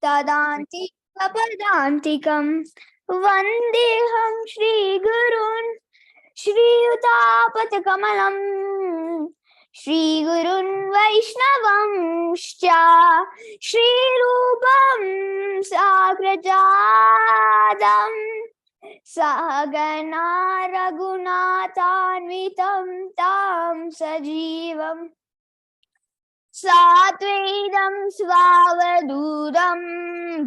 तदान्तिकपदान्तिकं वन्देऽहं श्रीगुरून् श्रीयुतापतकमलं श्रीगुरुन् वैष्णवंश्च श्रीरूपं साग्रजातं सहगना रघुनाथान्वितं तं सजीवम् सात्वेदं स्वावधूतं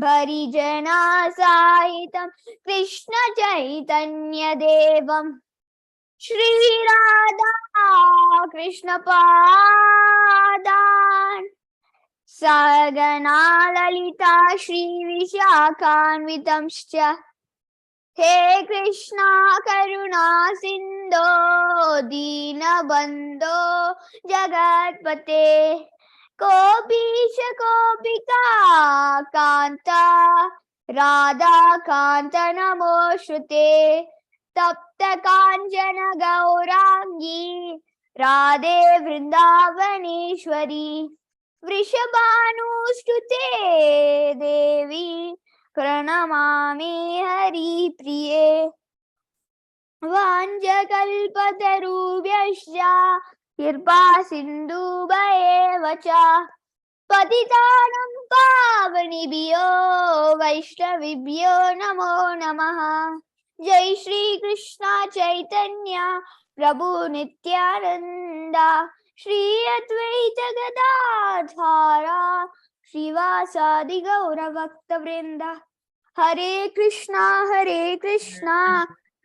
परिजनासाहितं कृष्णचैतन्यदेवं श्रीराधा कृष्णपादान् सहगना ललिता श्रीविशाखान्वितंश्च हे कृष्णा करुणा सिन्धो दीनबन्धो जगत्पते गोपीश गोपिका कान्ता राधा कान्त नमोऽस्तुते तप्त काञ्चन गौराङ्गी राधे वृन्दावनेश्वरी वृषभानुस्तुते देवी प्रणमामि हरिप्रिये वाञ्छकल्पतरुभ्यश्च कृपा सिन्धुभ्येव च पतितानां पावनेभ्यो वैष्णवेभ्यो नमो नमः। जय श्री कृष्ण चैतन्य प्रभु नित्यानंद श्री अद्वैत गदाधर श्रीवासादि गौर भक्तवृंद। हरे कृष्णा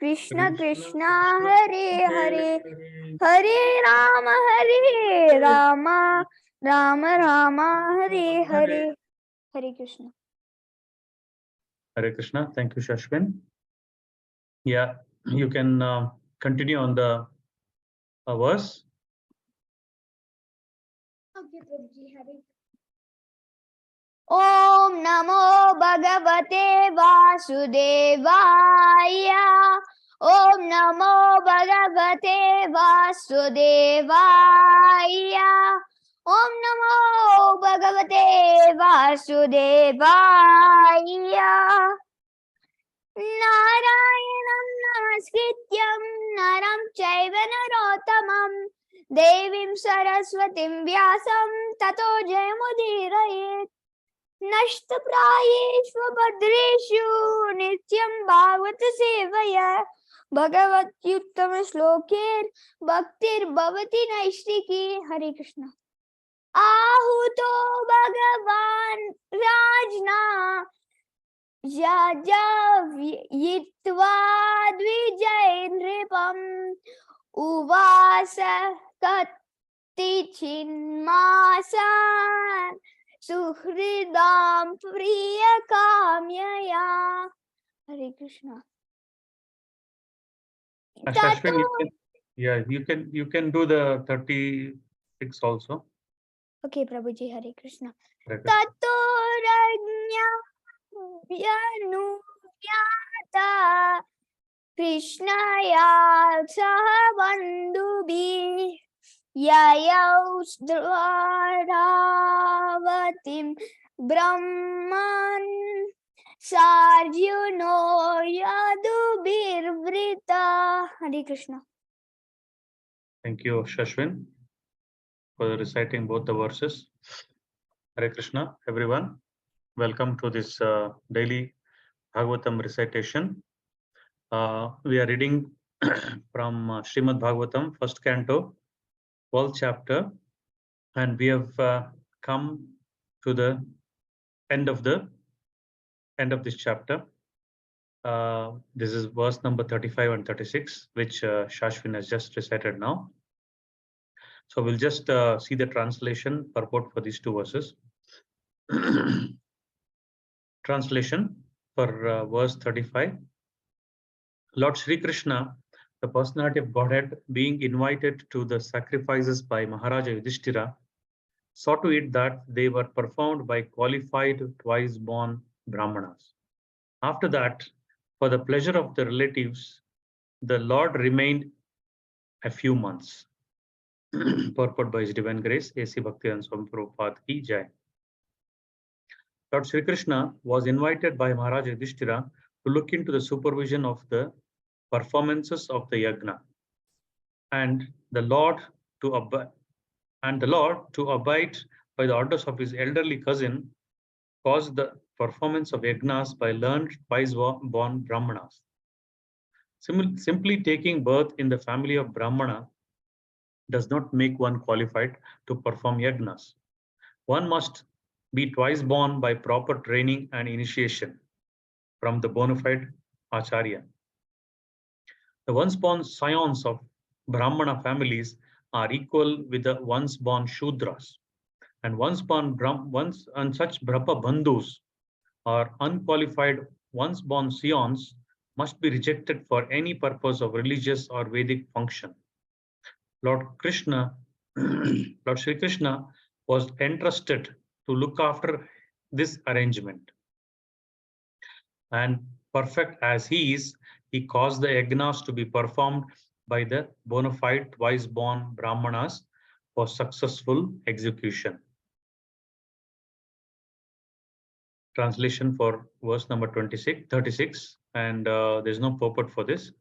कृष्ण कृष्ण हरे हरे हरे राम राम राम हरे हरे। हरे Krishna. Hare Krishna. Thank you, Shashwin. Yeah, you can continue on the verse. Okay, Prabhuji, Hare. Om Namo Bhagavate Vasudevaya. Om Namo Bhagavate Vasudevaya. Om Namo Bhagavate Vasudevaya. Narayanam Namaskrityam Naram Chaiva Narottamam Devim Saraswatim Vyasam Tato Jayamudirayet Nashtaprayeshva Bhadreshu Nityam Bhagavata Sevaya Bhagavatyuttama Slokir Bhaktir Bhavati Naishtiki. Hare Krishna. Ahuto Bhagavan Rajna Yajavitva Dvijaynripam Uvasa Katichinmasan Suhridam Priyakamyaya. Hare Krishna. Shashwin, you can do the 36 also. Okay, Prabhuji. Hare Krishna. Hare Krishna. Tato Rajna Vyanuyata Krishnaya Saha Bandhubi Yayau Dvaravatim Brahman Sarjuno Yadubirvrita. Hare Krishna. Thank you, Shashwin, for reciting both the verses. Hare Krishna, everyone. Welcome to this daily Bhagavatam recitation. We are reading from Srimad Bhagavatam, first canto, 12th chapter, and we have come to the end of this chapter. This is verse number 35 and 36, which Shashwin has just recited now. So we'll just see the translation purport for these two verses. Translation for verse 35. Lord Sri Krishna, the personality of Godhead, being invited to the sacrifices by Maharaja Yudhishthira, saw to it that they were performed by qualified twice-born Brahmanas. After that, for the pleasure of the relatives, the Lord remained a few months. Purport by His Divine Grace, A.C. Bhaktivedanta Swami Prabhupada Ki Jai. Lord Sri Krishna was invited by Maharaj Yudhishthira to look into the supervision of the performances of the yagna, and the Lord to abide by the orders of his elderly cousin caused the performance of yagnas by learned twice-born brahmanas. Simply taking birth in the family of brahmana does not make one qualified to perform yagnas. One must be twice born by proper training and initiation from the bona fide acharya. The once born scions of brahmana families are equal with the once born shudras, and once and such brahma bandhus or unqualified once born scions must be rejected for any purpose of religious or Vedic function. Lord Krishna, Lord Sri Krishna was entrusted to look after this arrangement. And perfect as he is, he caused the yagnas to be performed by the bona fide twice born brahmanas for successful execution. Translation for verse number 36, and there's no purport for this.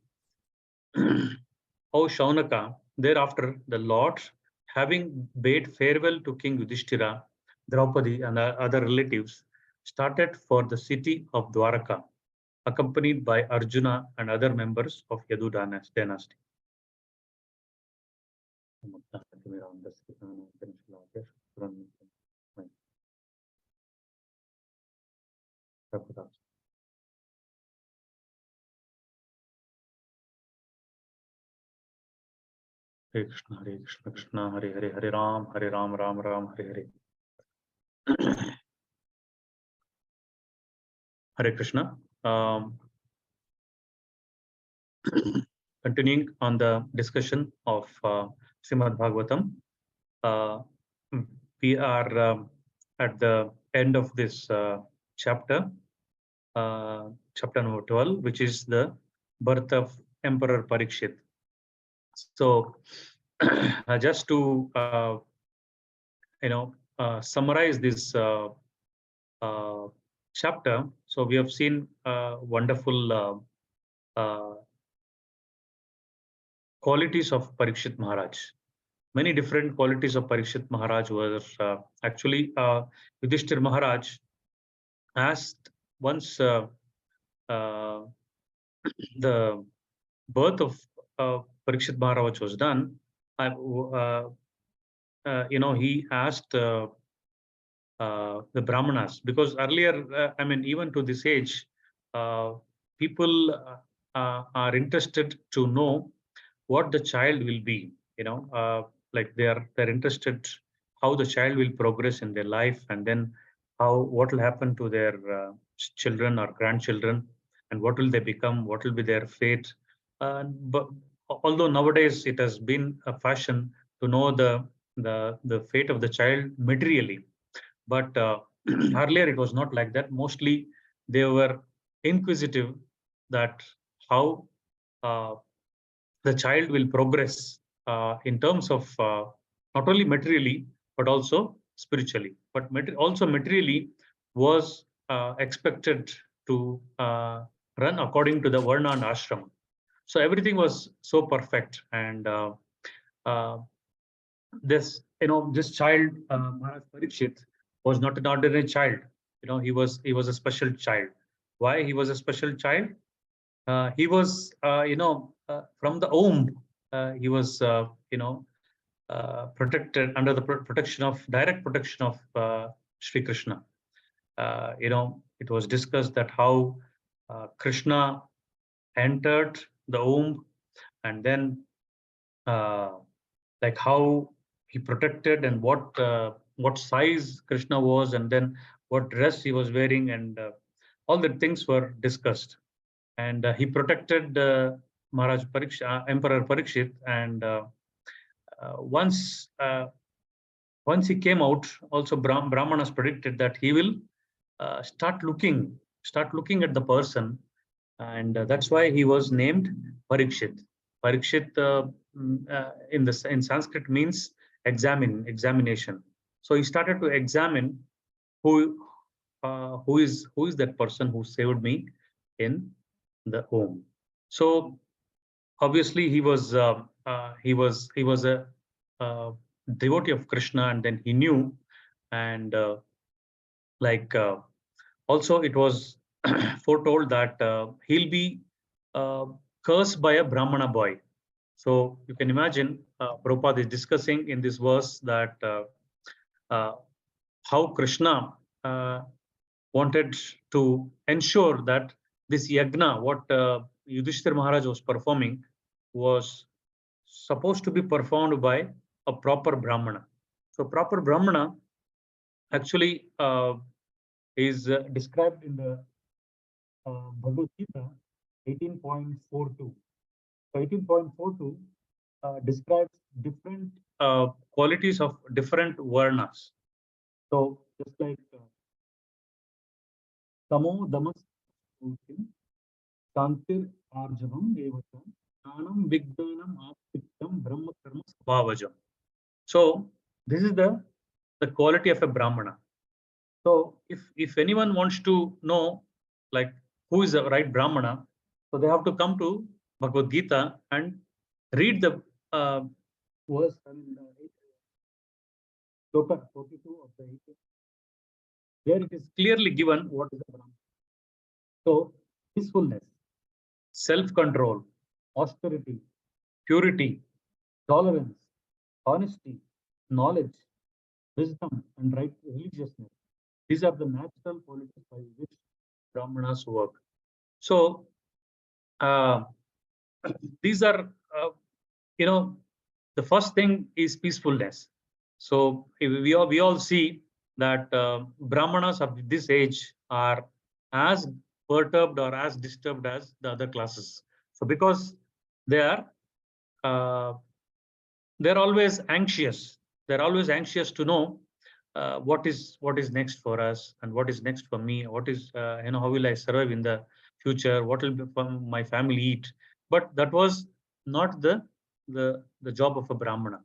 O Shaunaka, thereafter the Lord, having bade farewell to King Yudhishthira, Draupadi, and other relatives, started for the city of Dwaraka, accompanied by Arjuna and other members of Yadu dynasty. Hare Krishna, Krishna, Hare Hare, Hare Ram, Ram Ram, Hare Hare. Hare Krishna. Continuing on the discussion of Srimad Bhagavatam, we are at the end of this chapter, chapter number 12, which is the birth of Emperor Parikshit. So, just to summarize this chapter, so we have seen wonderful qualities of Parikshit Maharaj. Many different qualities of Parikshit Maharaj were actually Yudhishthir Maharaj asked once the birth of Parikshit Maharaj was done. He asked the Brahmanas, because earlier, even to this age, people are interested to know what the child will be. Like they're interested how the child will progress in their life, and then what will happen to their children or grandchildren, and what will they become, what will be their fate. But although nowadays it has been a fashion to know the fate of the child materially, but earlier it was not like that. Mostly they were inquisitive that how the child will progress in terms of not only materially but also spiritually. But also materially was expected to run according to the Varna and Ashram. So everything was so perfect, and this child, Maharaj Parikshit, was not an ordinary child. He was a special child. Why he was a special child? He was from the womb. He was protected under the direct protection of Sri Krishna. It was discussed that how Krishna entered the womb, and then like how he protected, and what size Krishna was, and then what dress he was wearing, and all the things were discussed. And he protected Maharaj Parikshit, Emperor Parikshit, and once he came out, also Brahmanas predicted that he will start looking at the person, and that's why he was named Parikshit. Parikshit in Sanskrit means examination. So he started to examine who who is that person who saved me in the home. So obviously he was a uh, devotee of Krishna, and then he knew, and like also it was foretold that he'll be uh, cursed by a Brahmana boy. So you can imagine Prabhupada is discussing in this verse that uh, how Krishna wanted to ensure that this yagna, what Yudhishthir Maharaj was performing, was supposed to be performed by a proper Brahmana. So proper Brahmana actually is described in the Bhagavad Gita 18.42. So 18.42 describes different qualities of different varnas. So just like Tamo Damas Shantir Arjavam Devata Jnanam Vigdanam Aptiktam Brahma Karma Svabhajam. So this is the quality of a Brahmana. So if anyone wants to know like who is the right Brahmana, so they have to come to Bhagavad Gita and read the verse and sloka 42 of the 8th. There it is clearly given what is the Brahmana. So peacefulness, self-control, austerity, purity, tolerance, honesty, knowledge, wisdom, and right religiousness. These are the natural qualities by which Brahmanas work. So uh, these are, the first thing is peacefulness. So we all see that Brahmanas of this age are as perturbed or as disturbed as the other classes. So because they are uh, they're always anxious. They're always anxious to know what is next for us and what is next for me. What is how will I survive in the future? What will my family eat? But that was not the job of a Brahmana.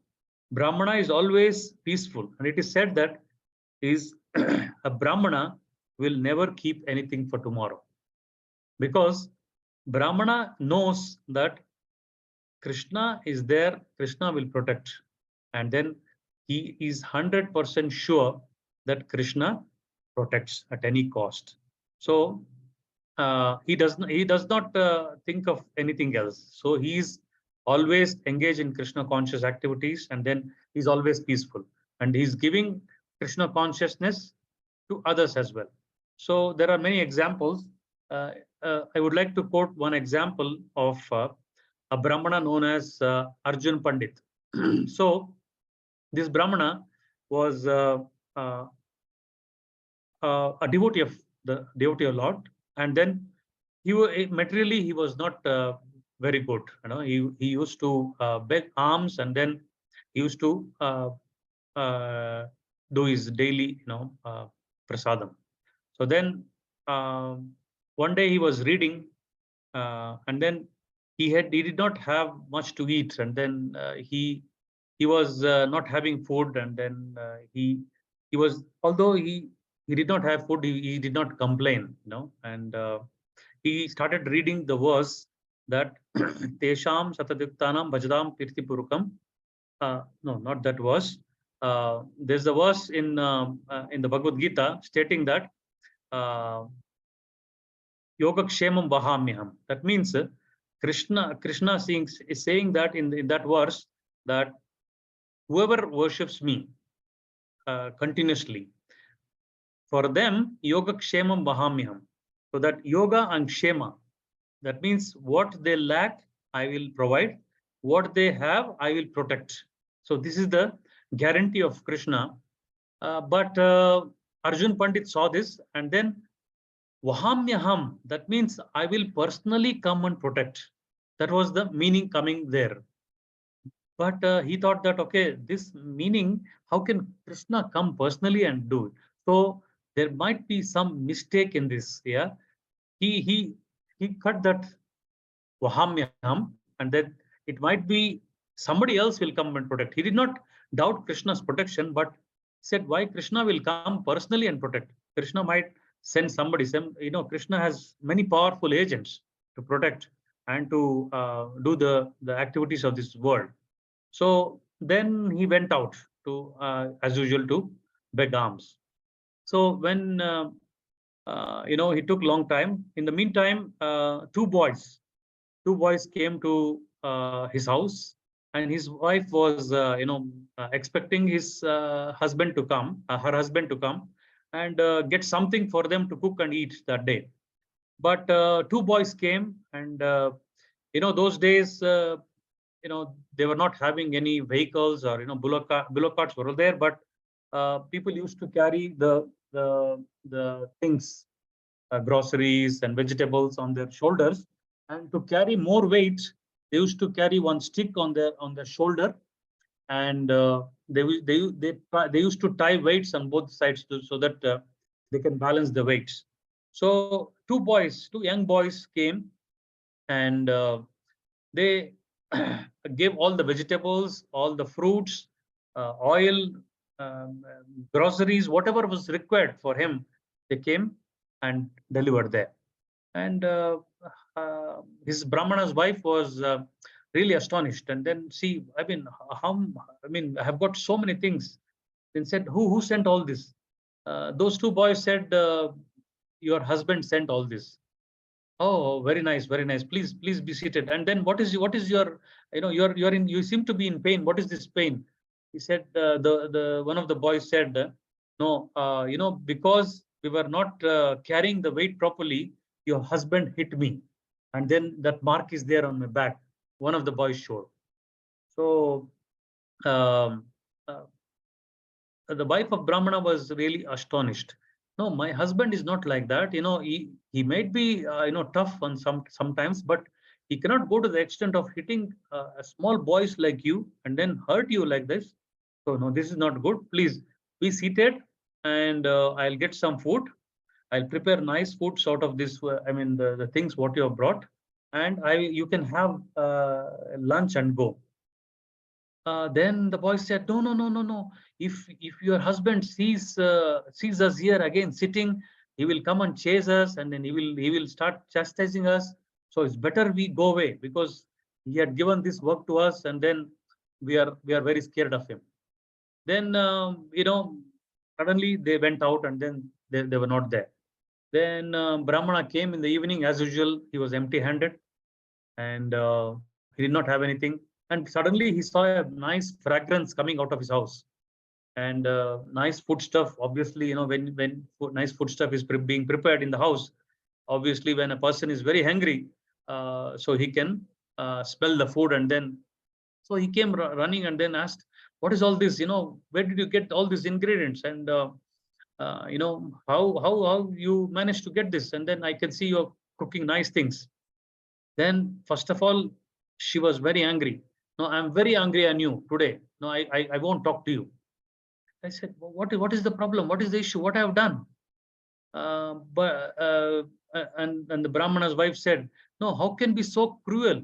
Brahmana is always peaceful, and it is said that is a Brahmana will never keep anything for tomorrow, because Brahmana knows that Krishna is there, Krishna will protect. And then he is 100% sure that Krishna protects at any cost. So he does not think of anything else. So he is always engaged in Krishna conscious activities, and then he's always peaceful. And he's giving Krishna consciousness to others as well. So there are many examples. I would like to quote one example of a Brahmana known as Arjun Pandit. So this Brahmana was uh, a devotee of the devotee of Lord, and then materially he was not very good. He used to beg alms, and then he used to do his daily prasadam. So then one day he was reading, and then he did not have much to eat, and then he was not having food, and then he was, although he did not have food, he did not complain, and he started reading the verse that Tesham Satadiktanam Bhajadam Pirtipurukam. No, not that verse. There's a verse in the Bhagavad Gita stating that Yogakshemam Vahamyaham. That means Krishna is saying that in that verse that whoever worships me continuously, for them Yogakshemam Vahamyaham. So that yoga and shema, that means what they lack, I will provide. What they have, I will protect. So this is the guarantee of Krishna. But Arjun Pandit saw this, and then Vahamyaham, that means I will personally come and protect. That was the meaning coming there. But he thought that, okay, this meaning, how can Krishna come personally and do it? So there might be some mistake in this. Yeah, he cut that Vahamyam, and then it might be somebody else will come and protect. He did not doubt Krishna's protection, but said why Krishna will come personally and protect. Krishna might send somebody. Krishna has many powerful agents to protect and to do the activities of this world. So then he went out to, as usual, to beg alms. So when he took long time. In the meantime, two boys came to his house, and his wife was expecting his husband to come, her husband to come and get something for them to cook and eat that day. But two boys came, and those days, they were not having any vehicles, or bullock carts were there, but people used to carry the things, groceries and vegetables on their shoulders. And to carry more weight, they used to carry one stick on their shoulder, and they used to tie weights on both sides so that they can balance the weights. So two young boys came, and they gave all the vegetables, all the fruits, oil, groceries, whatever was required for him. They came and delivered there. And his Brahmana's wife was really astonished. And then, see, I have got so many things. Then said, who sent all this? Those two boys said, your husband sent all this. Oh, very nice, very nice. Please be seated. And then what is your, you seem to be in pain. What is this pain? He said, the one of the boys said, no, because we were not carrying the weight properly, your husband hit me, and then that mark is there on my back. One of the boys showed. So um, uh, the wife of Brahmana was really astonished. No, my husband is not like that. He might be tough on sometimes, but he cannot go to the extent of hitting a small boys like you and then hurt you like this. So no, this is not good. Please be seated, and I'll get some food. I'll prepare nice foods out of this. The things what you have brought, and you can have lunch and go. Then the boy said, no, no, no, no, no. If your husband sees us here again sitting, he will come and chase us, and then he will start chastising us. So it's better we go away, because he had given this work to us, and then we are very scared of him. Then suddenly they went out, and then they were not there. Then Brahmana came in the evening as usual. He was empty-handed, and he did not have anything. And suddenly he saw a nice fragrance coming out of his house, and nice food stuff. Obviously, when nice food stuff is being prepared in the house, obviously when a person is very hungry, so he can smell the food. And then so he came running and then asked, what is all this? Where did you get all these ingredients? And how you managed to get this? And then I can see you're cooking nice things. Then first of all, she was very angry. No, I'm very angry on you today. No, I won't talk to you. I said, well, what is the problem? What is the issue? What I have done? And the Brahmana's wife said, no, how can be so cruel?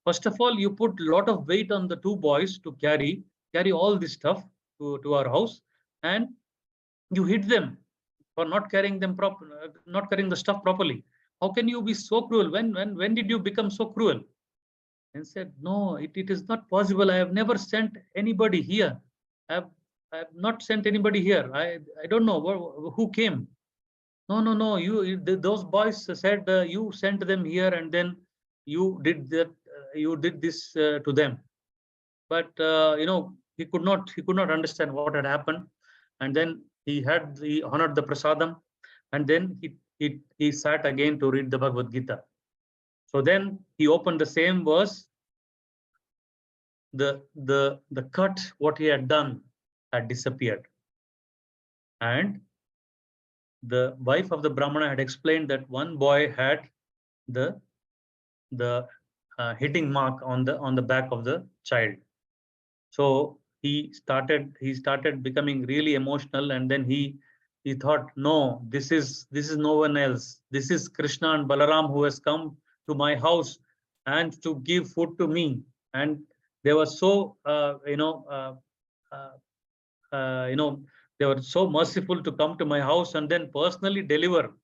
First of all, you put a lot of weight on the two boys to carry all this stuff to our house, and you hit them for not carrying not carrying the stuff properly. How can you be so cruel? When did you become so cruel? And said, no, it is not possible. I have never sent anybody here. I have not sent anybody here. I don't know who came. No. Those boys said you sent them here, and then you did that. You did this to them. But he could not understand what had happened. And then he honored the prasadam, and then he sat again to read the Bhagavad Gita. So then he opened the same verse. The cut what he had done had disappeared, and the wife of the Brahmana had explained that one boy had the hitting mark on the back of the child. So he started becoming really emotional, and then he thought, no, this is no one else. This is Krishna and Balaram who has come to my house and to give food to me. And they were so They were so merciful to come to my house and then personally deliver.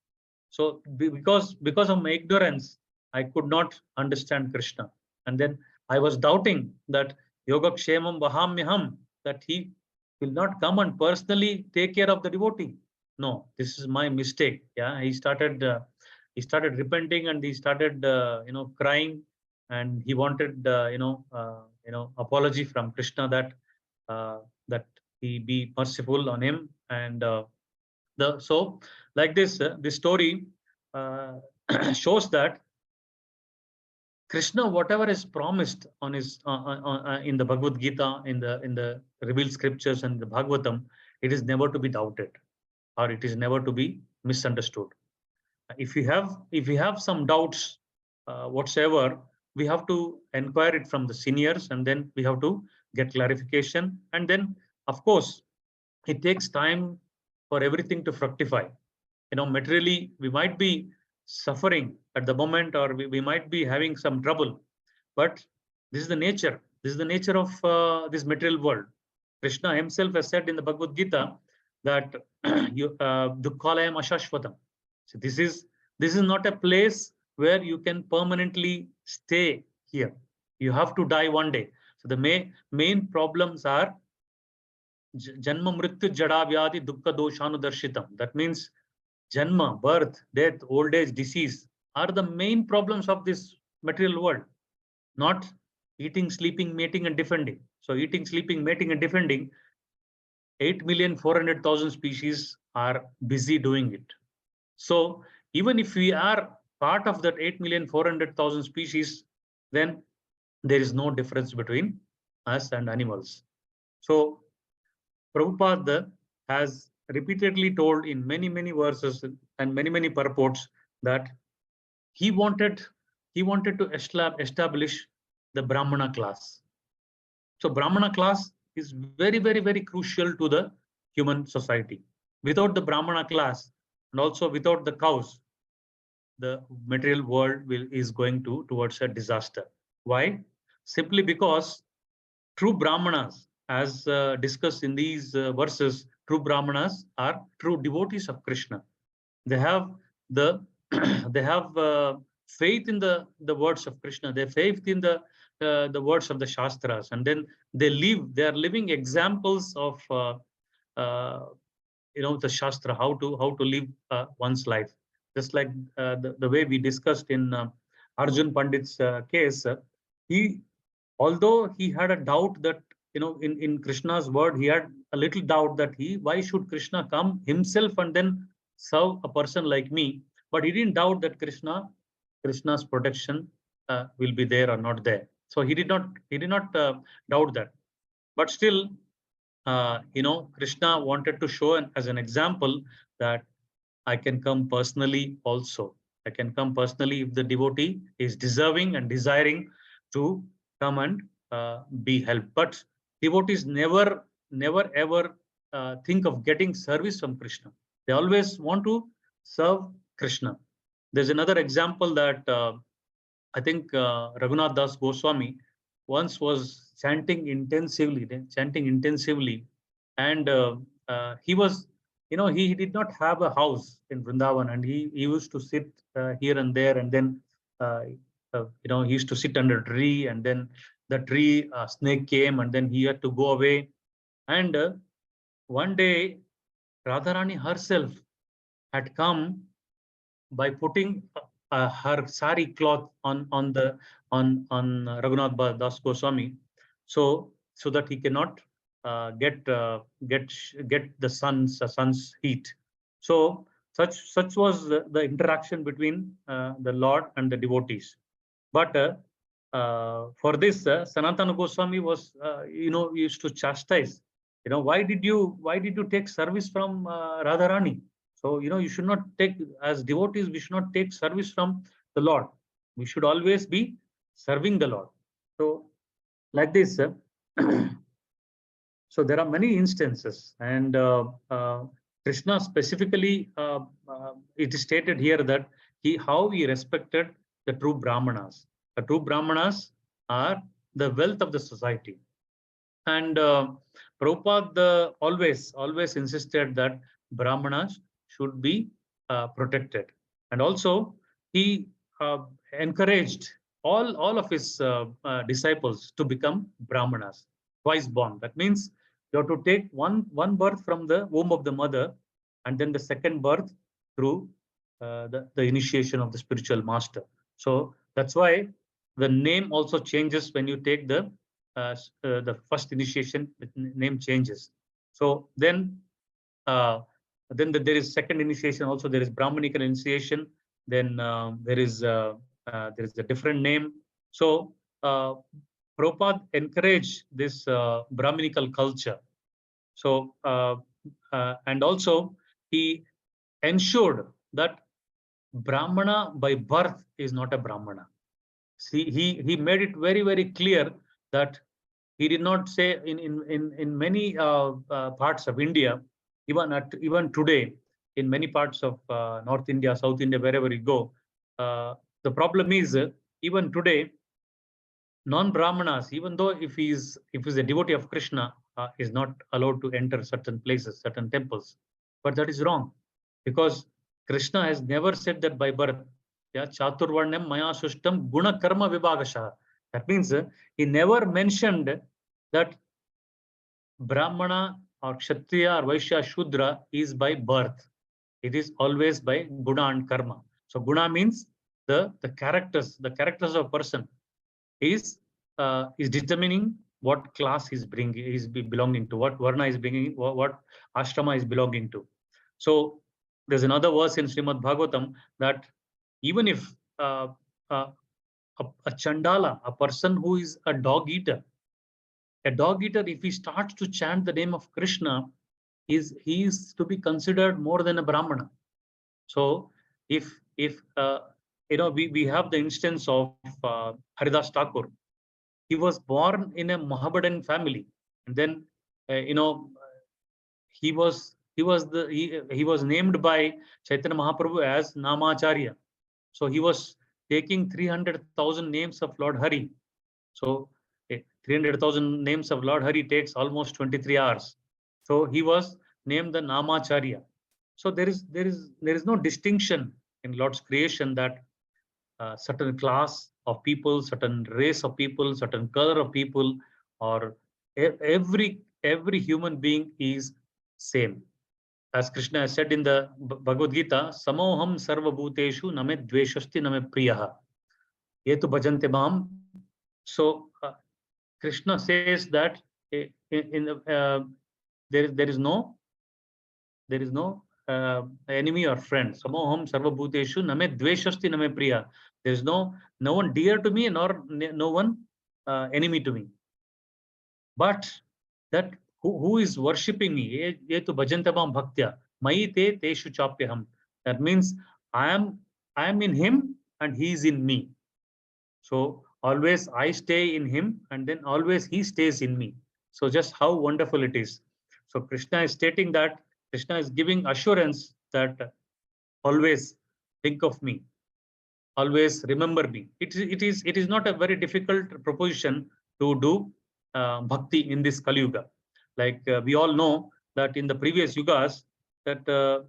So because of my ignorance, I could not understand Krishna. And then I was doubting that Yoga Kshemam Vahamyaham, that he will not come and personally take care of the devotee. No, this is my mistake. Yeah, he started repenting, and he started crying, and he wanted apology from Krishna, uh, that he be merciful on him. And so like this story uh, shows that Krishna, whatever is promised on his in the Bhagavad Gita, in the revealed scriptures and the Bhagavatam, it is never to be doubted, or it is never to be misunderstood. If we have some doubts whatsoever, we have to inquire it from the seniors, and then we have to get clarification. And then, of course, it takes time for everything to fructify. Materially, we might be suffering at the moment, or we might be having some trouble, but this is the nature of this material world. Krishna himself has said in the Bhagavad Gita that dukkhalayam ashashvatam. So this is not a place where you can permanently stay here. You have to die one day. So the main problems are janma mrityu jada vyadi dukkha doshanudarshitam. That means janma, birth, death, old age, disease are the main problems of this material world, not eating, sleeping, mating, and defending. So eating, sleeping, mating, and defending, 8,400,000 species are busy doing it. So even if we are part of that 8,400,000 species, then there is no difference between us and animals. So Prabhupada has repeatedly told in many verses and many purports that he wanted to establish the Brahmana class. So Brahmana class is very crucial to the human society. Without the Brahmana class, and also without the cows, the material world is going towards a disaster. Why? Simply because true Brahmanas, as discussed in these verses, true Brahmanas are true devotees of Krishna. They have the they have faith in the words of Krishna. They faith in the words of the Shastras, and then they are living examples of uh, the Shastra, how to live one's life. Just like the way we discussed in Arjun Pandit's case, he although he had a doubt that in Krishna's word, he had a little doubt that why should Krishna come himself and then serve a person like me. But he didn't doubt that Krishna's protection will be there or not there. So he did not doubt that. But still, Krishna wanted to show as an example that I can come personally also. I can come personally if the devotee is deserving and desiring to come and be helped. But devotees never ever think of getting service from Krishna. They always want to serve Krishna. There's another example that I think Raghunath Das Goswami once was chanting intensively, and he was, he did not have a house in Vrindavan, and he used to sit here and there, and then, he used to sit under a tree, and then the tree snake came, and then he had to go away. And one day, Radharani herself had come by putting her sari cloth on Raghunath Das Goswami, so that he cannot get the sun's heat. So such was the interaction between the Lord and the devotees. But for this, Sanatana Goswami was used to chastise. Why did you take service from Radharani? So you should not take, as devotees, we should not take service from the Lord. We should always be serving the Lord. So like this, so there are many instances, and Krishna specifically, it is stated here that how he respected the true Brahmanas. The true Brahmanas are the wealth of the society. And Prabhupada always insisted that Brahmanas should be protected. And also, he encouraged all of his disciples to become Brahmanas, twice born. That means you have to take one birth from the womb of the mother, and then the second birth through the initiation of the spiritual master. So that's why the name also changes when you take the first initiation. The name changes. So there is second initiation also. There is Brahmanical initiation. Then there is a different name. So Prabhupada encouraged this Brahminical culture. So and also he ensured that Brahmana by birth is not a Brahmana. See, he made it very clear that he did not say in many parts of India, even today, in many parts of North India, South India, wherever you go, the problem is even today, non-Brahmanas, even though if he's a devotee of Krishna, is not allowed to enter certain places, certain temples. But that is wrong, because Krishna has never said that by birth. Yeah, Chaturvarnam Maya Sushtam Guna Karma Vibhagasha. That means he never mentioned that Brahmana or Kshatriya or Vaishya Shudra is by birth. It is always by Guna and Karma. So Guna means the characters of a person is determining what class he's belonging to, what varna is bringing, what ashrama is belonging to. So there's another verse in Srimad Bhagavatam that even if a chandala, a person who is a dog eater, if he starts to chant the name of Krishna, he is to be considered more than a Brahmana. So if we have the instance of Haridas Thakur. He was born in a Mohammedan family, and then he was named by Chaitanya Mahaprabhu as Namacharya. So he was taking 300,000 names of Lord Hari. So 300,000 names of Lord Hari takes almost 23 hours. So he was named the Namacharya. So there is no distinction in Lord's creation that certain class of people, certain race of people, certain color of people, or every human being is same. As Krishna has said in the Bhagavad Gita, Samoham sarva bhuteshu name dveshasti name priyaha. Yetu bhajante mam. So Krishna says that there is no enemy or friend. Samoham sarva bhuteshu name dveshasti name priya. There is no one dear to me, nor no one enemy to me. But that who is worshipping me, yetu bhajantabam bhaktya, maite teshu chapyaham. That means I am in him and he is in me. So always I stay in him, and then always he stays in me. So just how wonderful it is. So Krishna is stating that, Krishna is giving assurance that always think of me, always remember me. It is not a very difficult proposition to do bhakti in this Kali Yuga. Like we all know that in the previous yugas, that to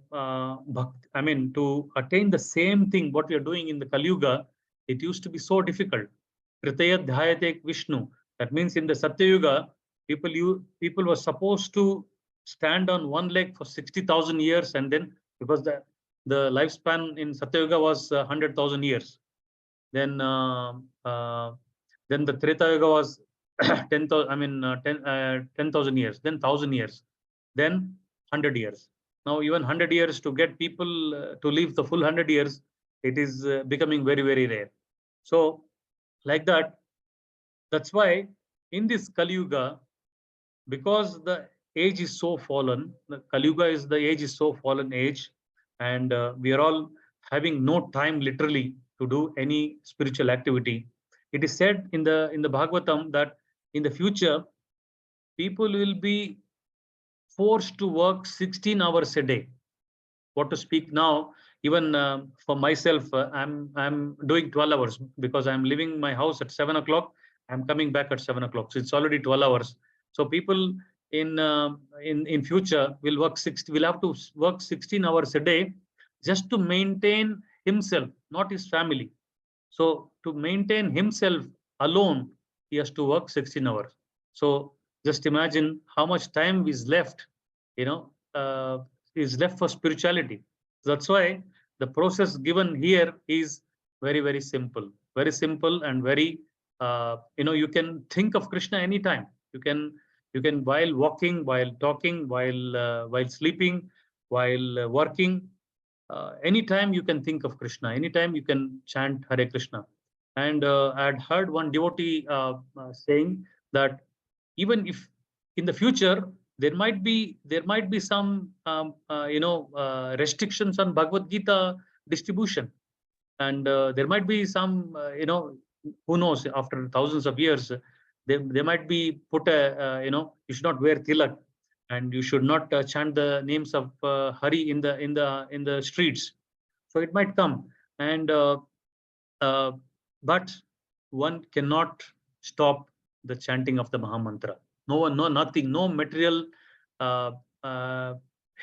attain the same thing what we are doing in the Kali Yuga, it used to be so difficult. Kritaya dhyayate Vishnu. That means in the Satya Yuga, people were supposed to stand on one leg for 60,000 years, and then because the lifespan in Satya Yuga was 100,000 years. Then the Treta Yuga was 10,000 years, then 1,000 years, then 100 years. Now even 100 years to get people to live the full 100 years, it is becoming very rare. So like that, that's why in this Kali Yuga, because the age is so fallen, the Kali Yuga is the age is so fallen age, and we are all having no time literally to do any spiritual activity. It is said in the Bhagavatam that in the future, people will be forced to work 16 hours a day. What to speak now, even for myself, I'm doing 12 hours because I'm leaving my house at 7 o'clock. I'm coming back at 7 o'clock. So it's already 12 hours. So people in future will work will have to work 16 hours a day just to maintain himself, not his family. So to maintain himself alone, he has to work 16 hours. So just imagine how much time is left, is left for spirituality. That's why the process given here is very, very simple and very, you can think of Krishna anytime. You can while walking, while talking, while sleeping, while working, anytime you can think of Krishna, anytime you can chant Hare Krishna. And I had heard one devotee saying that even if in the future there might be some restrictions on Bhagavad Gita distribution, and there might be some who knows, after thousands of years they might be put a you should not wear tilak, and you should not chant the names of Hari in the streets. So it might come, and uh, but one cannot stop the chanting of the Mahamantra. No one, no nothing, no material uh, uh,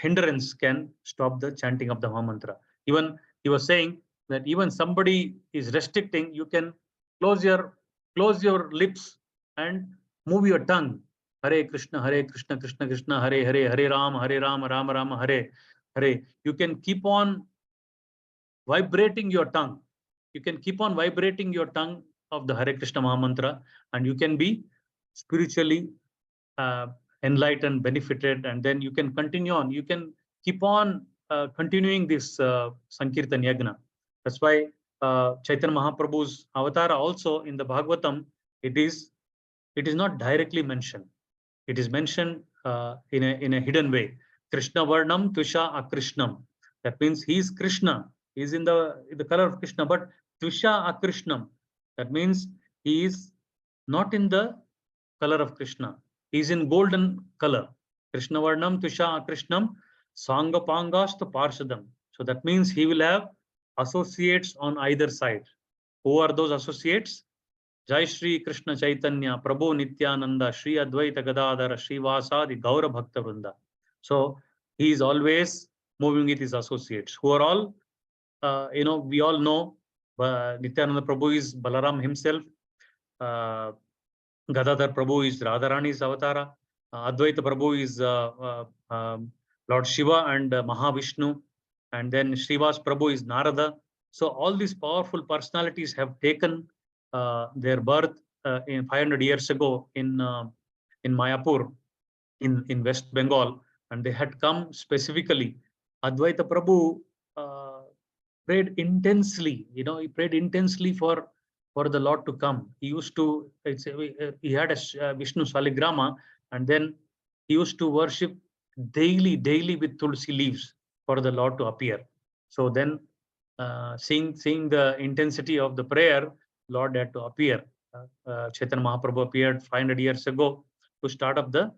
hindrance can stop the chanting of the Mahamantra. Even he was saying that even somebody is restricting, you can close your close your lips and move your tongue. Hare Krishna, Krishna Krishna, Hare Hare, Hare Ram, Ram Ram, Hare Hare. You can keep on vibrating your tongue. You can keep on vibrating your tongue of the Hare Krishna Mahamantra, and you can be spiritually uh, enlightened, benefited, and then you can continue on. You can keep on continuing this Sankirtan Yagna. That's why Chaitanya Mahaprabhu's avatara also in the Bhagavatam, it is not directly mentioned. It is mentioned in a hidden way. Krishna Varnam Tvisha Akrishnam. That means he is Krishna. He is in the color of Krishna, but Tvisha Akrishnam. That means he is not in the color of Krishna. He is in golden color. Krishna Varnam Tvisha Akrishnam Sanga Pangasta Parshadam. So that means he will have associates on either side. Who are those associates? Jai Shri Krishna Chaitanya, Prabhu Nityananda, Shri Advaita Gadadhara, Shri Vasadi, Gaura Bhakta Vrinda. So he is always moving with his associates, who are all, we all know Nityananda Prabhu is Balaram himself, Gadadhar Prabhu is Radharani's avatara, Advaita Prabhu is Lord Shiva and Mahavishnu, and then Srivas Prabhu is Narada. So all these powerful personalities have taken their birth in 500 years ago in Mayapur, in West Bengal, and they had come specifically. Advaita Prabhu prayed intensely. He prayed intensely for the Lord to come. He used to. He had a Vishnu Saligrama, and then he used to worship daily with tulsi leaves for the Lord to appear. So then, seeing the intensity of the prayer, Lord had to appear. Chaitanya Mahaprabhu appeared 500 years ago to start up the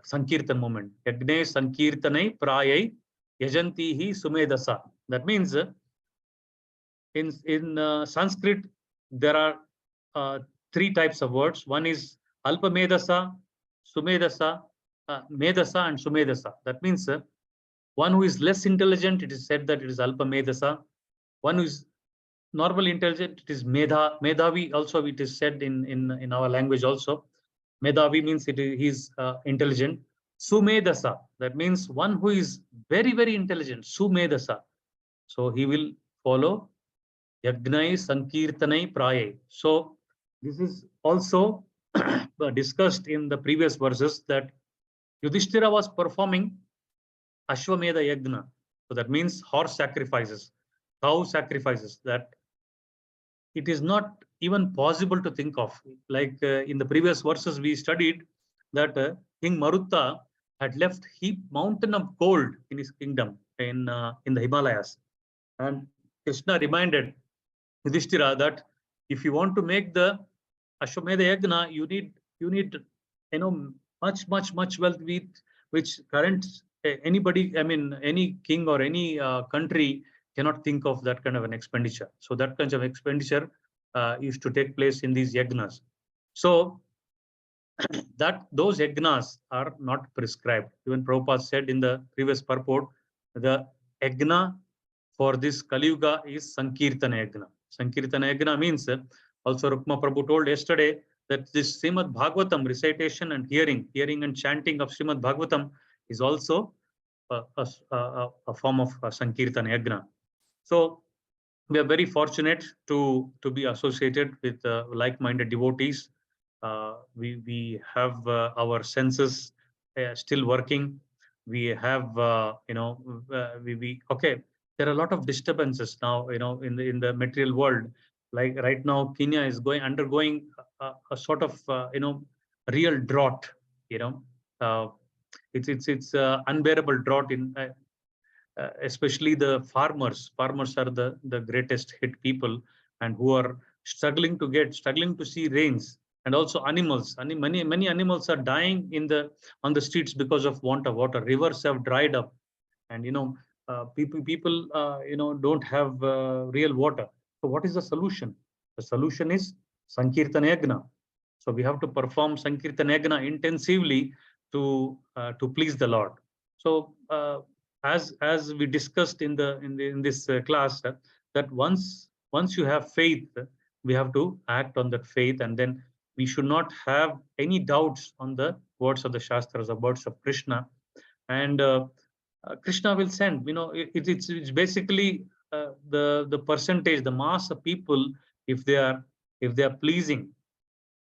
Sankirtan movement. Yagne Sankirtanai Prayai Yajantihi Sumedasa. That means in Sanskrit there are three types of words. One is Alpamedasa, Sumedasa, Medasa, and Sumedasa. That means one who is less intelligent, it is said that it is Alpamedasa. One who is normally intelligent, it is Medhavi. Also, it is said in our language also. Medhavi means he is intelligent. Sumedasa, that means one who is very, very intelligent. Sumedasa. So he will follow Yagnai Sankirtanai Prayai. So this is also discussed in the previous verses that Yudhishthira was performing Ashwamedha Yagna. So that means horse sacrifices, cow sacrifices, that it is not even possible to think of. Like in the previous verses we studied that King Marutta had left heap mountain of gold in his kingdom in the Himalayas. And Krishna reminded Yudhishthira that if you want to make the Ashwamedha Yagna, you need much wealth, with which current anybody, any king or any country cannot think of that kind of an expenditure. So that kind of expenditure is to take place in these yagnas. So that those yagnas are not prescribed. Even Prabhupada said in the previous purport, the yagna for this Kali Yuga is Sankirtana Yagna. Sankirtana Yagna means, also Rukma Prabhu told yesterday that this Srimad Bhagavatam recitation and hearing and chanting of Srimad Bhagavatam is also a form of Sankirtana Yagna. So we are very fortunate to be associated with like-minded devotees. We have our senses still working. We have we okay. There are a lot of disturbances now, in the material world. Like right now, Kenya is undergoing a sort of real drought. You know, uh, it's unbearable drought in especially the farmers. Farmers are the greatest hit people, and who are struggling to see rains. And also animals. Many animals are dying on the streets because of want of water. Rivers have dried up, and people don't have real water. So what is the solution? The solution is Sankirtan Yagna. So we have to perform Sankirtan Yagna intensively to please the Lord. So as we discussed in this class, that once you have faith, we have to act on that faith, and then we should not have any doubts on the words of the Shastras, the words of Krishna. And Krishna will send. It's basically the percentage, the mass of people. If they are pleasing,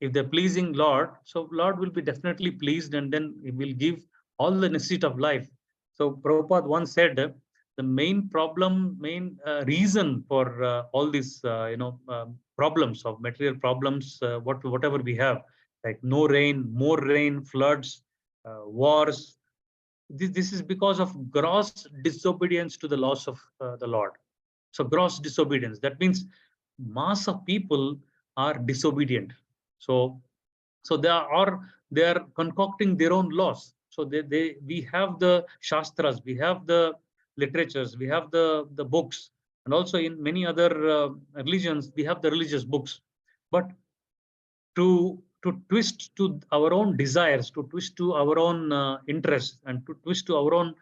if they're pleasing Lord, so Lord will be definitely pleased, and then He will give all the necessity of life. So Prabhupada once said, the main reason for all these problems of material problems, whatever we have, like no rain, more rain, floods, wars. This is because of gross disobedience to the laws of the Lord. So gross disobedience. That means mass of people are disobedient. So they are concocting their own laws. So we have the shastras, we have the literatures, we have the books, and also in many other religions we have the religious books. But to twist to our own desires, to twist to our own interests, and to twist to our own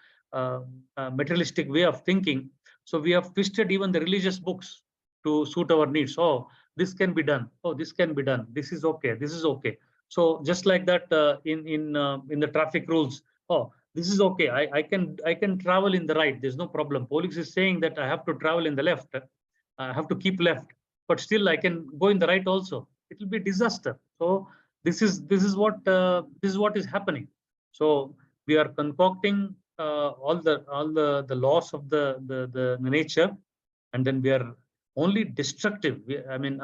materialistic way of thinking. So we have twisted even the religious books to suit our needs. Oh, this can be done. Oh, this can be done. This is okay. This is okay. So just like that, in the traffic rules. Oh, this is okay. I can travel in the right. There's no problem. Police is saying that I have to travel in the left. I have to keep left, but still I can go in the right also. It will be disaster. So this is what is happening. So we are concocting all the laws of the nature, and then we are only destructive. I mean,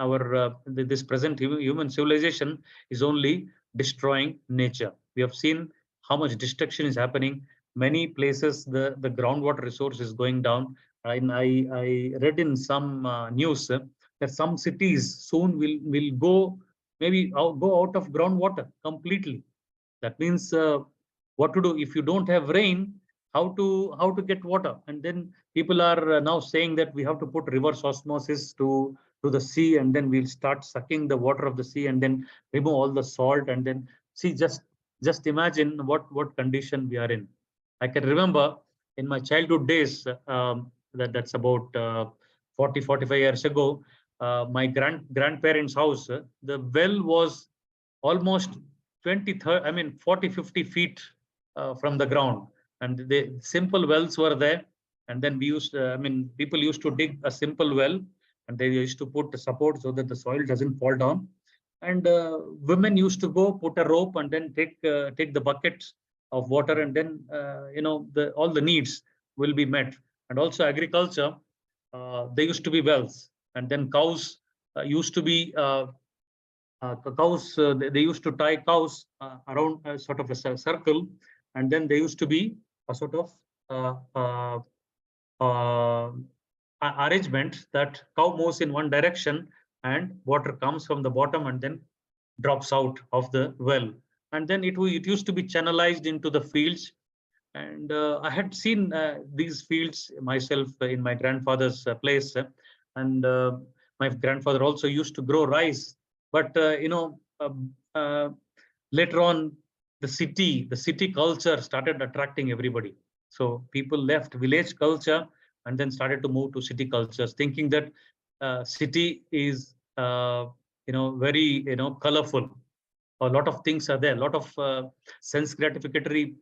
this present human civilization is only destroying nature. We have seen how much destruction is happening. Many places the groundwater resource is going down. I read in some news that some cities soon will go go out of groundwater completely. That means what to do if you don't have rain? How to get water? And then people are now saying that we have to put reverse osmosis to the sea, and then we'll start sucking the water of the sea, and then remove all the salt, and then see, just imagine what condition we are in. I can remember in my childhood days, that's about 40-45 years ago. My grandparents' house, the well was almost 40-50 feet from the ground, and the simple wells were there. And then people used to dig a simple well, and they used to put the support so that the soil doesn't fall down. And women used to go put a rope and then take the buckets of water, and then all the needs will be met. And also agriculture, there used to be wells, and then cows used to be cows. They used to tie cows around a sort of a circle, and then there used to be a sort of uh, uh, uh, arrangement that cow moves in one direction, and water comes from the bottom and then drops out of the well, and then it used to be channelized into the fields. And I had seen these fields myself in my grandfather's place, and my grandfather also used to grow rice. But Later on, the city culture started attracting everybody. So people left village culture and then started to move to city cultures, thinking that city is very colorful. A lot of things are there, a lot of sense gratificatory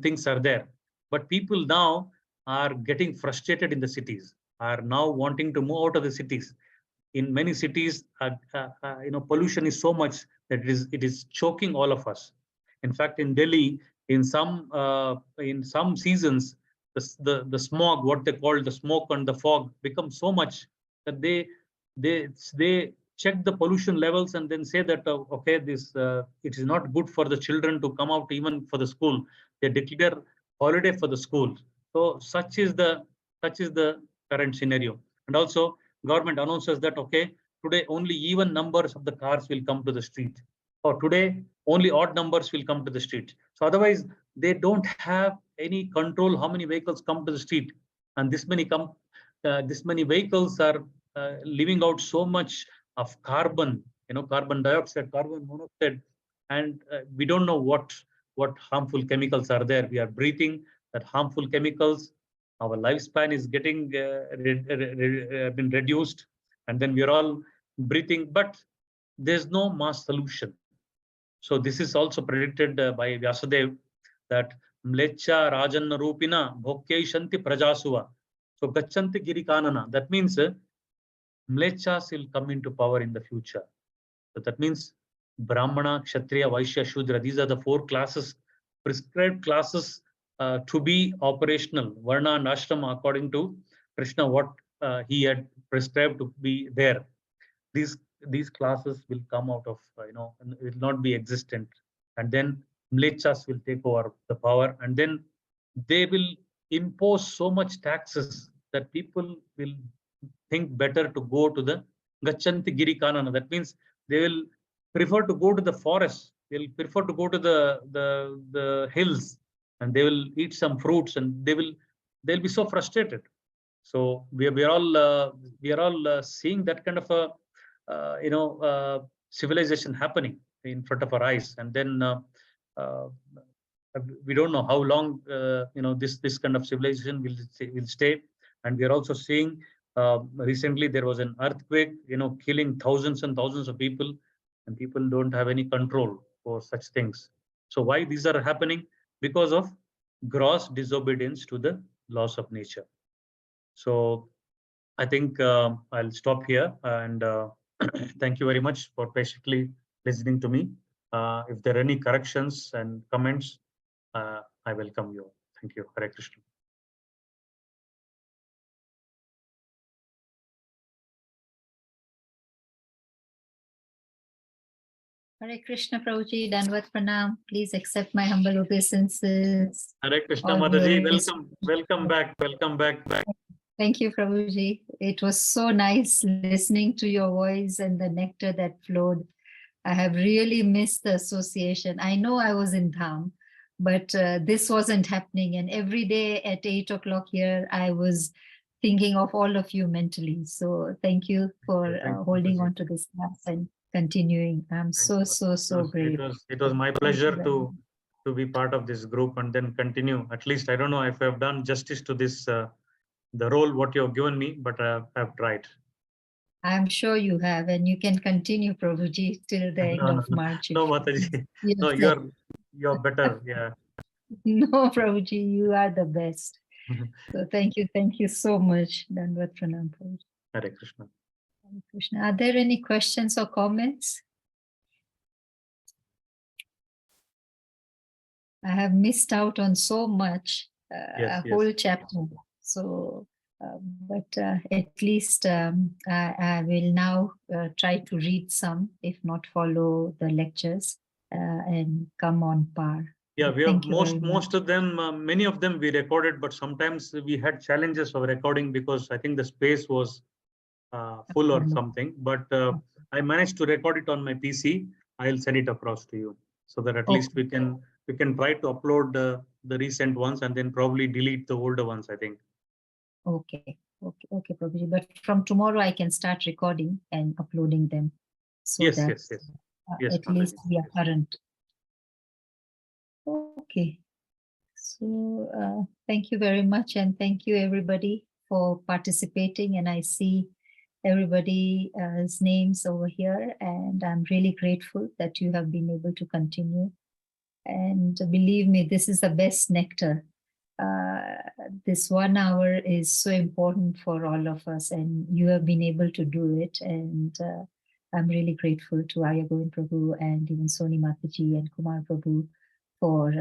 things are there. But people now are getting frustrated in the cities, are now wanting to move out of the cities. In many cities, pollution is so much that it is choking all of us. In fact, in Delhi, in some seasons, the smog, what they call the smoke and the fog, becomes so much that they check the pollution levels and then say that okay, this it is not good for the children to come out even for the school. They declare holiday for the school. So such is the current scenario. And also, government announces that okay, today only even numbers of the cars will come to the street, or today only odd numbers will come to the street. So otherwise, they don't have any control how many vehicles come to the street. And this many vehicles are leaving out so much of carbon, carbon dioxide, carbon monoxide, and we don't know what harmful chemicals are there. We are breathing that harmful chemicals. Our lifespan is getting been reduced, and then we are all breathing, but there's no mass solution. So this is also predicted by Vyasadev, that mlecha rajanna rupina bhokkei shanti prajasuva. So gachanti girikanana. That means mlechas will come into power in the future. So that means Brahmana, Kshatriya, Vaishya, Shudra. These are the four classes, prescribed classes to be operational. Varna and Ashrama, according to Krishna, what he had prescribed to be there. These classes will come out of and will not be existent, and then mlechas will take over the power, and then they will impose so much taxes that people will think better to go to the gachanti girikanana. That means they will prefer to go to the forest, they'll prefer to go to the hills, and they will eat some fruits, and they'll be so frustrated. So we are all seeing that kind of a civilization happening in front of our eyes, and then uh, we don't know how long this kind of civilization will stay. And we are also seeing recently there was an earthquake, killing thousands and thousands of people, and people don't have any control for such things. So why these are happening? Because of gross disobedience to the laws of nature. So I think I'll stop here, and thank you very much for patiently listening to me. If there are any corrections and comments, I welcome you. Thank you. Hare Krishna. Hare Krishna, Prabhuji, Dandavat Pranam. Please accept my humble obeisances. Hare Krishna, All Mataji. glories. Welcome back. Thank you, Prabhuji. It was so nice listening to your voice and the nectar that flowed. I have really missed the association. I know I was in Dham, but this wasn't happening. And every day at 8 o'clock here, I was thinking of all of you mentally. So thank you for Thank you, holding Mataji. on to this class and continuing. I'm so grateful. It was my pleasure to be part of this group and then continue. At least I don't know if I've done justice to this the role what you have given me, but I've tried. I'm sure you have, and you can continue, Prabhuji, till the end of March. No, Mataji. Yes, No, you're better. Yeah. No, Prabhuji, you are the best. So thank you so much. Dandavat Pranam, Prabhuji. Hare Krishna. Hare Krishna. Are there any questions or comments? I have missed out on so much, Yes, a whole chapter. So, but at least I will now try to read some, if not follow the lectures, and come on par. Yeah, we have Thank you very much. most of them, many of them we recorded, but sometimes we had challenges of recording because I think the space was full or something. But I managed to record it on my PC. I'll send it across to you so that at least we can try to upload the recent ones and then probably delete the older ones, I think. Okay, Prabhuji. But from tomorrow I can start recording and uploading them, so Yes, that yes. Yes, at least we are current. Okay. So thank you very much, and thank you everybody for participating. And I see everybody's names over here, and I'm really grateful that you have been able to continue. And believe me, this is the best nectar. This 1 hour is so important for all of us, and you have been able to do it. And I'm really grateful to Arya Govind Prabhu and even Soni Mataji and Kumar Prabhu for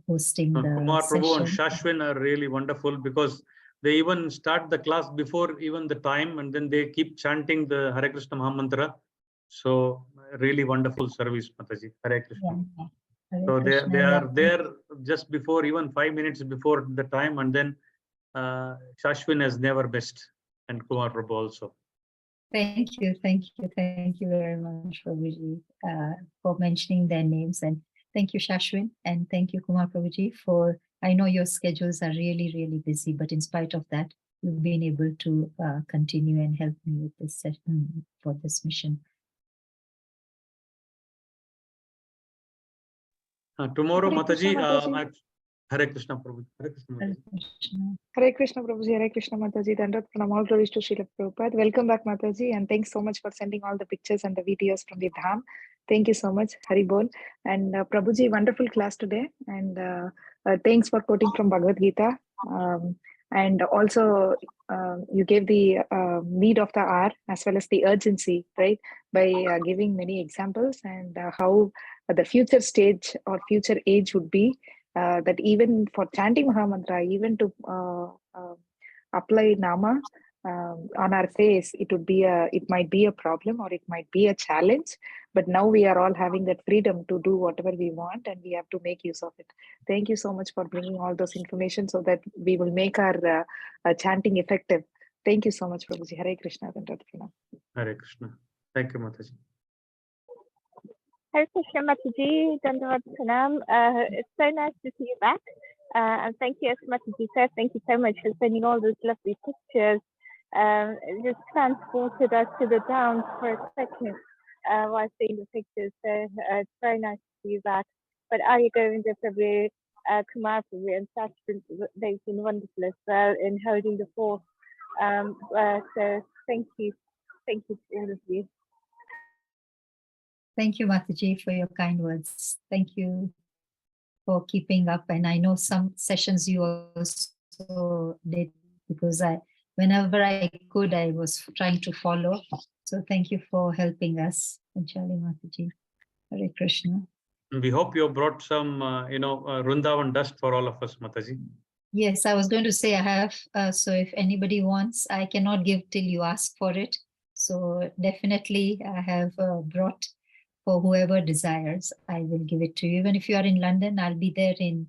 hosting the Kumar Prabhu and session. Shashwin are really wonderful because they even start the class before even the time, and then they keep chanting the Hare Krishna Mahamantra. So really wonderful service, Mataji. Hare Krishna. Yeah. Hare So Krishna, they yeah. are there just before, even 5 minutes before the time, and then Shashwin has never missed, and Kumar Prabhu also. Thank you very much, Prabhuji, for mentioning their names. And thank you, Shashwin, and thank you, Kumar Prabhuji, for, I know your schedules are really, really busy, but in spite of that, you've been able to continue and help me with this session for this mission. Tomorrow, Hare Krishna, Mataji, Mataji. Hare Krishna Prabhu. Hare Krishna, Hare Mataji. Krishna. Hare Krishna, Prabhuji. Hare Krishna, Mataji. Dandavat pranam. All glories to Srila Prabhupada. Welcome back, Mataji, and thanks so much for sending all the pictures and the videos from the Dham. Thank you so much, Hari Bol. And Prabhuji, wonderful class today. And thanks for quoting from Bhagavad Gita. And also, you gave the need of the hour as well as the urgency, right? By giving many examples and how the future stage or future age would be. That even for chanting Mahamantra, even to apply Nama on our face, it might be a problem or it might be a challenge. But now we are all having that freedom to do whatever we want, and we have to make use of it. Thank you so much for bringing all those information so that we will make our chanting effective. Thank you so much, Prabhuji. Hare Krishna. Hare Krishna. Thank you, Mataji. Hare Krishna, Mataji, Dandavat Pranam. It's so nice to see you back. And thank you, as Mataji said, thank you so much for sending all those lovely pictures. It just transported us to the downs for a second while seeing the pictures. So it's very nice to see you back. But Arya Govind Prabhu, Kumar Prabhu, and Shashwin, they've been wonderful as well in holding the fort. So thank you to all of you. Thank you, Mataji, for your kind words. Thank you for keeping up. And I know some sessions you also did, because whenever I could, I was trying to follow. So thank you for helping us. Anjali Mataji. Hare Krishna. We hope you brought some, Vrindavan dust for all of us, Mataji. Yes, I was going to say I have. So if anybody wants, I cannot give till you ask for it. So definitely I have brought for whoever desires. I will give it to you. Even if you are in London, I'll be there in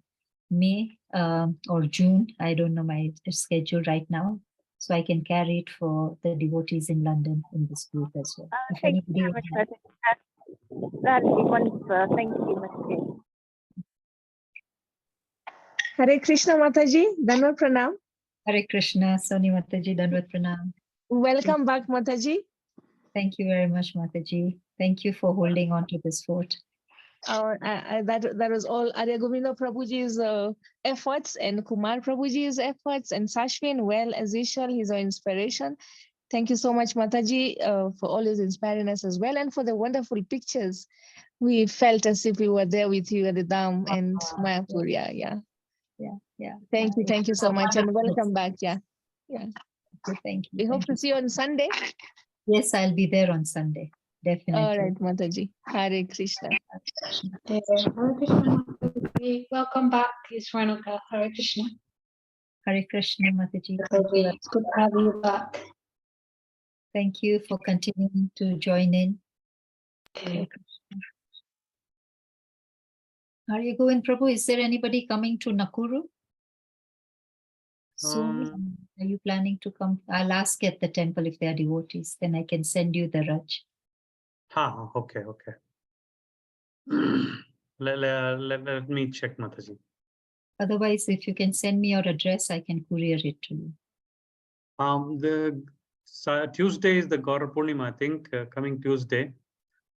May or June. I don't know my schedule right now. So I can carry it for the devotees in London in this group as well. If Thank you anybody so much, Mataji. That would be wonderful. Thank you, Mataji. Hare Krishna, Mataji. Dandavat Pranam. Hare Krishna, Soni Mataji, Dandavat Pranam. Welcome back, Mataji. Thank you very much, Mataji. Thank you for holding on to this fort. That was all Arya Govinda Prabhuji's efforts and Kumar Prabhuji's efforts, and Shashwin, well, as usual, he's our inspiration. Thank you so much, Mataji, for always inspiring us as well, and for the wonderful pictures. We felt as if we were there with you at the Dham and Mayapur. Yeah. Thank you so much, and welcome back. Yeah. Thank you. We hope to see you on Sunday. Yes, I'll be there on Sunday. Definitely. All right, Mataji. Hare Krishna. Hare Krishna, Mataji. Welcome back, Isranuka. Hare Krishna. Hare Krishna, Mataji. It's good to have you back. Thank you for continuing to join in. Okay. Arya Govind Prabhu, is there anybody coming to Nakuru soon? Are you planning to come? I'll ask at the temple if they are devotees. Then I can send you the Raj. Okay. Let me check, Mataji. Otherwise, if you can send me your address, I can courier it to you. The Tuesday is the Gaura Purnima, I think, coming Tuesday.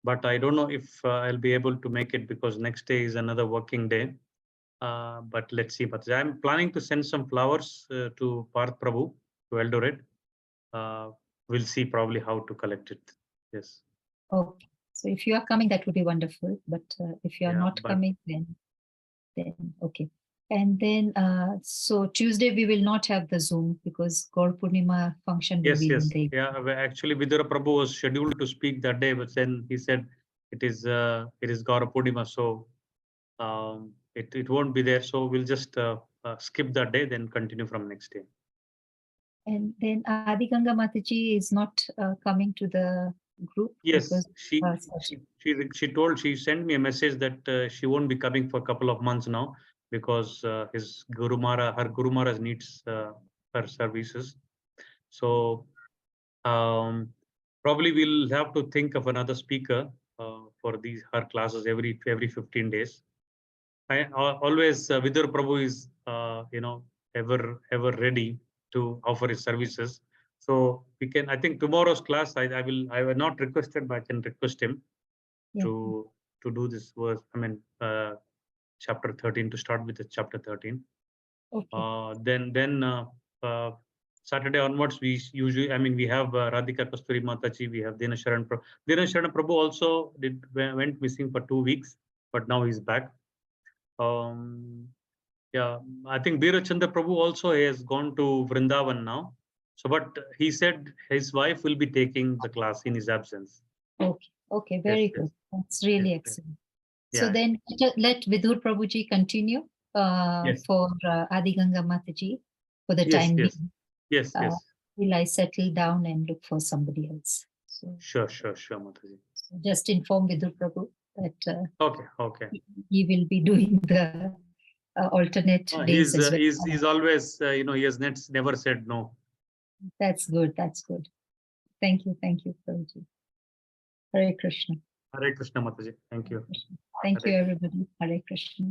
but I don't know if I'll be able to make it because next day is another working day. But let's see. But I'm planning to send some flowers to Parth Prabhu to Eldoret. We'll see probably how to collect it. Yes. Okay. So if you are coming, that would be wonderful. But if you are Yeah, not but- coming, then okay. And then so Tuesday we will not have the Zoom because Gaur Purnima function will Yes, be yes. in the Yeah, actually Vidura Prabhu was scheduled to speak that day, but then he said it is Gaura Purnima, so it won't be there. So we'll just skip that day, then continue from next day. And then Adi Ganga Mataji is not coming to the group. Yes, because, she sent me a message that she won't be coming for a couple of months now because her Guru Maharaj needs her services. So probably we'll have to think of another speaker for her classes every 15 days. Always Vidur Prabhu is ever ready to offer his services. So we can, I think tomorrow's class I will not requested, but I can request him to do this verse. I mean chapter 13, to start with the chapter 13. Okay. Then Saturday onwards, we usually, I mean, we have Radhika Kasturi Mataji, we have Dinasharan Prabhu. Dinasharan Prabhu also went missing for 2 weeks, but now he's back. Yeah, I think Birachandra Prabhu also has gone to Vrindavan now. So, but he said his wife will be taking the class in his absence. Okay, very Yes, good. That's really yes. excellent. Yeah. So then let Vidur Prabhuji continue Yes. for Adi Ganga Mataji for the Yes, time yes. being. Yes, yes. Will I settle down and look for somebody else? So Sure, Mataji. just inform Vidur Prabhu that Okay. he will be doing the alternate days as well. He's always, he has never said no. That's good. Thank you, Prabhuji. Hare Krishna. Hare Krishna, Mataji. Thank you. Thank you, Hare everybody. Hare Krishna.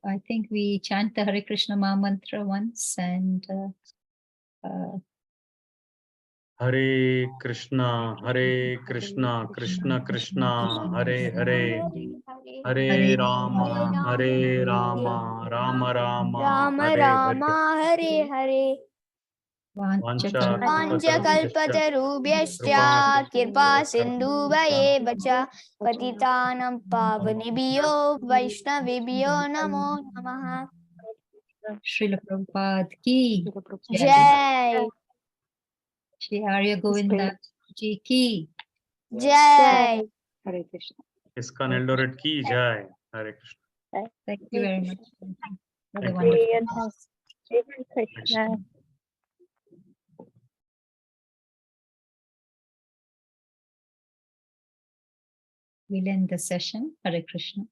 I think we chant the Hare Krishna Maha Mantra once and Hare Krishna, Krishna Krishna, Hare Hare, Hare Rama, Rama Rama Hare Rama Hare Hare Vanchakalpatarubhyascha Vanchakalpatarubhyascha Kirpa Sindhuvayeva cha Patitanam Pavanebhyo Vaishnavebhyo Namo Namaha Srila Prabhupada ki Jai Shri Arya Govinda ji ki Jai Hare Krishna. ISKCON Eldoret ki jai. Hare Krishna. Thank you very much for the Thank you. wonderful. Krishna. We'll end the session. Hare Krishna.